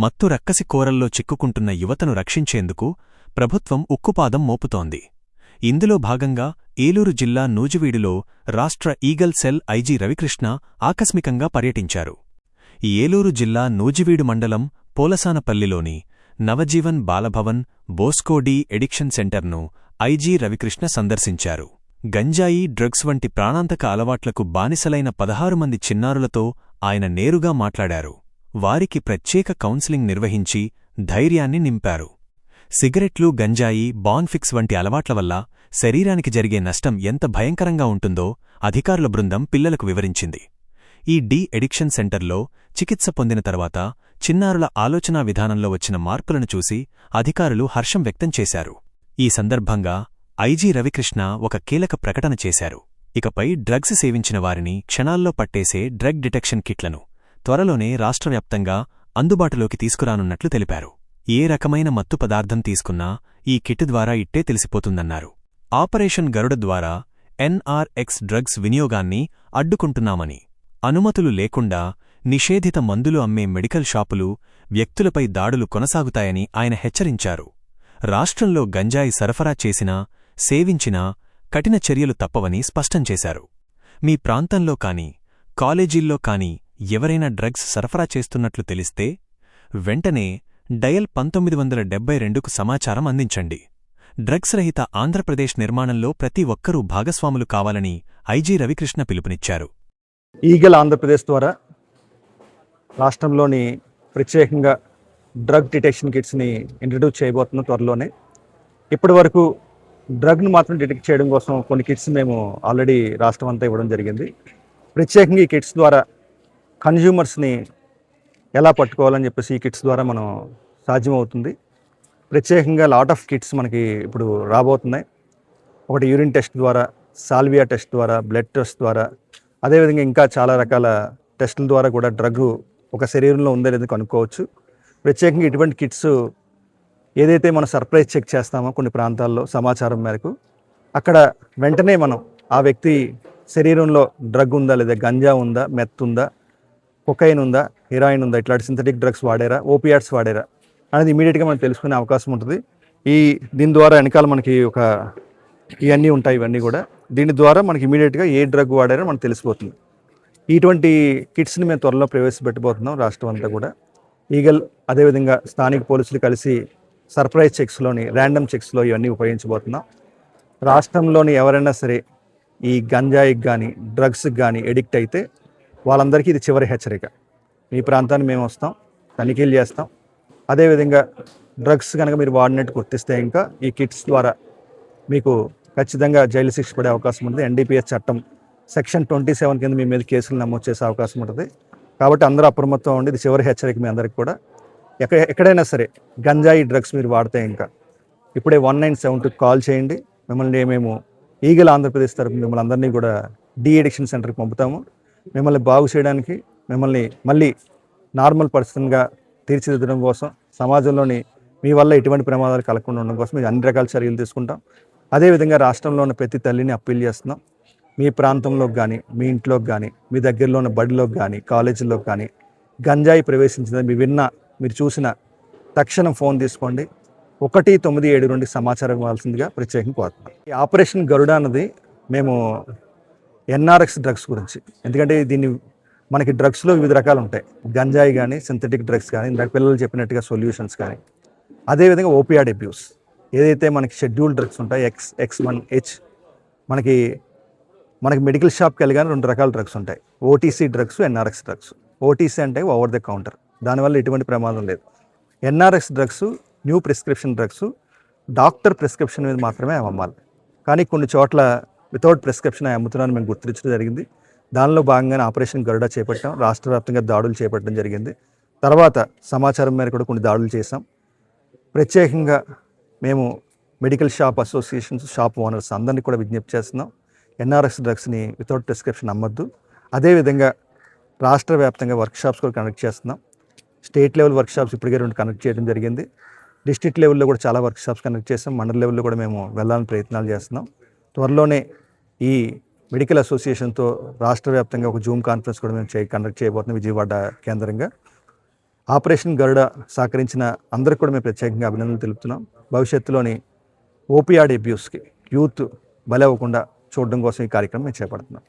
మత్తు రక్కసి కోరల్లో చిక్కుకుంటున్న యువతను రక్షించేందుకు ప్రభుత్వం ఉక్కుపాదం మోపుతోంది. ఇందులో భాగంగా ఏలూరు జిల్లా నూజివీడులో రాష్ట్ర ఈగల్ సెల్ ఐజీ రవికృష్ణ ఆకస్మికంగా పర్యటించారు. ఏలూరు జిల్లా నూజివీడు మండలం పోలసానపల్లిలోని Navjeevan Balabhavan Bosco de addiction సెంటర్ను ఐజీ రవికృష్ణ సందర్శించారు. గంజాయి, డ్రగ్స్ వంటి ప్రాణాంతక అలవాట్లకు బానిసలైన 16 మంది చిన్నారులతో ఆయన నేరుగా మాట్లాడారు. వారికి ప్రత్యేక కౌన్సిలింగ్ నిర్వహించి ధైర్యాన్ని నింపారు. సిగరెట్లు, గంజాయి, బాన్ఫిక్స్ వంటి అలవాట్ల వల్ల శరీరానికి జరిగే నష్టం ఎంత భయంకరంగా ఉంటుందో అధికారుల బృందం పిల్లలకు వివరించింది. ఈ డి ఎడిక్షన్ సెంటర్లో చికిత్స పొందిన తర్వాత చిన్నారుల ఆలోచనా విధానంలో వచ్చిన మార్పులను చూసి అధికారులు హర్షం వ్యక్తం చేశారు. ఈ సందర్భంగా ఐజీ రవికృష్ణ ఒక కీలక ప్రకటన చేశారు. ఇకపై డ్రగ్స్ సేవించిన వారిని క్షణాల్లో పట్టేసే డ్రగ్ డిటెక్షన్ కిట్లను త్వరలోనే రాష్ట్రవ్యాప్తంగా అందుబాటులోకి తీసుకురానున్నట్లు తెలిపారు. ఏ రకమైన మత్తు పదార్థం తీసుకున్నా ఈ కిట్ ద్వారా ఇట్టే తెలిసిపోతుందన్నారు. ఆపరేషన్ గరుడ ద్వారా ఎన్ఆర్ఎక్స్ డ్రగ్స్ వినియోగాన్ని అడ్డుకుంటున్నామని, అనుమతులు లేకుండా నిషేధిత మందులు అమ్మే మెడికల్ షాపులు, వ్యక్తులపై దాడులు కొనసాగుతాయని ఆయన హెచ్చరించారు. రాష్ట్రంలో గంజాయి సరఫరా చేసినా, సేవించినా కఠిన చర్యలు తప్పవని స్పష్టం చేశారు. మీ ప్రాంతంలో కానీ, కాలేజీల్లో కానీ ఎవరైనా డ్రగ్స్ సరఫరా చేస్తున్నట్లు తెలిస్తే వెంటనే డయల్ 1972కు సమాచారం అందించండి. డ్రగ్స్ రహిత ఆంధ్రప్రదేశ్ నిర్మాణంలో ప్రతి ఒక్కరూ భాగస్వాములు కావాలని ఐజీ రవికృష్ణ పిలుపునిచ్చారు. ఈగల్ ఆంధ్రప్రదేశ్ ద్వారా రాష్ట్రంలోని ప్రత్యేకంగా డ్రగ్ డిటెక్షన్ కిట్స్ని ఇంట్రడ్యూస్ చేయబోతున్న త్వరలోనే. ఇప్పటి వరకు డ్రగ్ను మాత్రం డిటెక్ట్ చేయడం కోసం కొన్ని కిట్స్ మేము ఆల్రెడీ రాష్ట్రం అంతా ఇవ్వడం జరిగింది. ప్రత్యేకంగా ఈ కిట్స్ ద్వారా కన్జ్యూమర్స్ని ఎలా పట్టుకోవాలని చెప్పేసి ఈ కిట్స్ ద్వారా మనం సాధ్యమవుతుంది. ప్రత్యేకంగా లాట్ ఆఫ్ కిట్స్ మనకి ఇప్పుడు రాబోతున్నాయి. ఒకటి యూరిన్ టెస్ట్ ద్వారా, సాల్వియా టెస్ట్ ద్వారా, బ్లడ్ టెస్ట్ ద్వారా, అదేవిధంగా ఇంకా చాలా రకాల టెస్టుల ద్వారా కూడా డ్రగ్ ఒక శరీరంలో ఉందో లేదో కనుక్కోవచ్చు. ప్రత్యేకంగా ఇటువంటి కిట్స్ ఏదైతే మనం సర్ప్రైజ్ చెక్ చేస్తామో కొన్ని ప్రాంతాల్లో సమాచారం మేరకు, అక్కడ వెంటనే మనం ఆ వ్యక్తి శరీరంలో డ్రగ్ ఉందా లేదా, గంజా ఉందా, మెత్ ఉందా, కొకైన్ ఉందా, హెరాయిన్ ఉందా, ఇట్లాంటి సింథటిక్ డ్రగ్స్ వాడారా, ఓపియాట్స్ వాడారా అనేది ఇమీడియట్గా మనం తెలుసుకునే అవకాశం ఉంటుంది. దీని ద్వారా వెనకాల మనకి ఇవన్నీ ఉంటాయి. ఇవన్నీ కూడా దీని ద్వారా మనకి ఇమీడియట్గా ఏ డ్రగ్ వాడారో మనకు తెలిసిపోతుంది. ఇటువంటి కిట్స్ని మేము త్వరలో ప్రవేశపెట్టబోతున్నాం రాష్ట్రం అంతా కూడా. ఈగల్ అదేవిధంగా స్థానిక పోలీసులు కలిసి సర్ప్రైజ్ చెక్స్లోని, ర్యాండమ్ చెక్స్లో ఇవన్నీ ఉపయోగించబోతున్నాం. రాష్ట్రంలోని ఎవరైనా సరే ఈ గంజాయికి కానీ డ్రగ్స్కి కానీ ఎడిక్ట్ అయితే వాళ్ళందరికీ ఇది చివరి హెచ్చరిక. మీ ప్రాంతాన్ని మేము వస్తాం, తనిఖీలు చేస్తాం. అదేవిధంగా డ్రగ్స్ కనుక మీరు వాడినట్టు గుర్తిస్తే ఇంకా ఈ కిట్స్ ద్వారా మీకు ఖచ్చితంగా జైలు శిక్ష పడే అవకాశం ఉంటుంది. ఎన్డీపీఎస్ చట్టం సెక్షన్ 27 కింద మీ మీద కేసులు నమోదు చేసే అవకాశం ఉంటుంది. కాబట్టి అందరూ అప్రమత్తం ఉండి, ఇది చివరి హెచ్చరిక మీ అందరికి కూడా. ఎక్కడైనా సరే గంజాయి డ్రగ్స్ మీరు వాడితే ఇంకా ఇప్పుడే 1972 కాల్ చేయండి. మిమ్మల్ని మేము ఈగల్ ఆంధ్రప్రదేశ్ తరఫున మిమ్మల్ని అందరినీ కూడా డి ఎడిక్షన్ సెంటర్కి పంపుతాము. మిమ్మల్ని బాగు చేయడానికి, మిమ్మల్ని మళ్ళీ నార్మల్ పర్సన్గా తీర్చిదిద్దడం కోసం, సమాజంలోని మీ వల్ల ఎటువంటి ప్రమాదాలు కలగకుండా ఉండడం కోసం మేము అన్ని రకాల చర్యలు తీసుకుంటాం. అదేవిధంగా రాష్ట్రంలో ఉన్న ప్రతి తల్లిని అప్పీల్ చేస్తున్నాం. మీ ప్రాంతంలోకి కానీ, మీ ఇంట్లోకి కానీ, మీ దగ్గరలో ఉన్న బడిలోకి కానీ, కాలేజీల్లోకి కానీ గంజాయి ప్రవేశించిందని మీరు చూసిన తక్షణం ఫోన్ తీసుకోండి. 197 సమాచారం ఇవ్వాల్సిందిగా ప్రత్యేకంగా కోరుతున్నాం. ఈ ఆపరేషన్ గరుడ అన్నది మేము ఎన్ఆర్ఎక్స్ డ్రగ్స్ గురించి, ఎందుకంటే దీన్ని మనకి డ్రగ్స్లో వివిధ రకాలు ఉంటాయి. గంజాయి కానీ, సింథటిక్ డ్రగ్స్ కానీ, ఇందాక పిల్లలు చెప్పినట్టుగా సొల్యూషన్స్ కానీ, అదేవిధంగా ఓపియాడ్ అబ్యూస్, ఏదైతే మనకి షెడ్యూల్డ్ డ్రగ్స్ ఉంటాయి, X1H, మనకి మెడికల్ షాప్కి వెళ్ళగానే 2 రకాల డ్రగ్స్ ఉంటాయి. OTC drugs, NRX drugs. OTC అంటే ఓవర్ ద కౌంటర్, దానివల్ల ఎటువంటి ప్రమాదం లేదు. NRX drugs new prescription drugs, doctor prescription మీద మాత్రమే అమ్మాలి. కానీ కొన్ని చోట్ల వితౌట్ ప్రిస్క్రిప్షన్ అమ్ముతున్నారని మేము గుర్తించడం జరిగింది. దానిలో భాగంగానే ఆపరేషన్ గరుడ చేపట్టాం. రాష్ట్ర వ్యాప్తంగా దాడులు చేపట్టడం జరిగింది. తర్వాత సమాచారం మేరకు కూడా కొన్ని దాడులు చేశాం. ప్రత్యేకంగా మేము medical shop associations, shop owners అందరినీ కూడా విజ్ఞప్తి చేస్తున్నాం, ఎన్ఆర్ఎక్స్ డ్రగ్స్ని వితౌట్ ప్రిస్క్రిప్షన్ అమ్మద్దు. అదేవిధంగా రాష్ట్ర వ్యాప్తంగా వర్క్షాప్స్ కూడా కండక్ట్ చేస్తున్నాం. స్టేట్ లెవెల్ వర్క్షాప్స్ ఇప్పటికే 2 కండక్ట్ చేయడం జరిగింది. డిస్ట్రిక్ట్ లెవెల్లో కూడా చాలా వర్క్షాప్స్ కండక్ట్ చేస్తాం. మండల లెవెల్లో కూడా మేము వెళ్ళాలని ప్రయత్నాలు చేస్తున్నాం. త్వరలోనే ఈ మెడికల్ అసోసియేషన్తో రాష్ట్ర వ్యాప్తంగా ఒక జూమ్ కాన్ఫరెన్స్ కూడా మేము కండక్ట్ చేయబోతున్నాం విజయవాడ కేంద్రంగా. ఆపరేషన్ గరుడ సహకరించిన అందరికీ కూడా మేము ప్రత్యేకంగా అభినందనలు తెలుపుతున్నాం. భవిష్యత్తులోని ఓపియాడ్ అబ్యూస్కి యూత్ బలి అవ్వకుండా చూడడం కోసం ఈ కార్యక్రమం మేము చేపడుతున్నాం.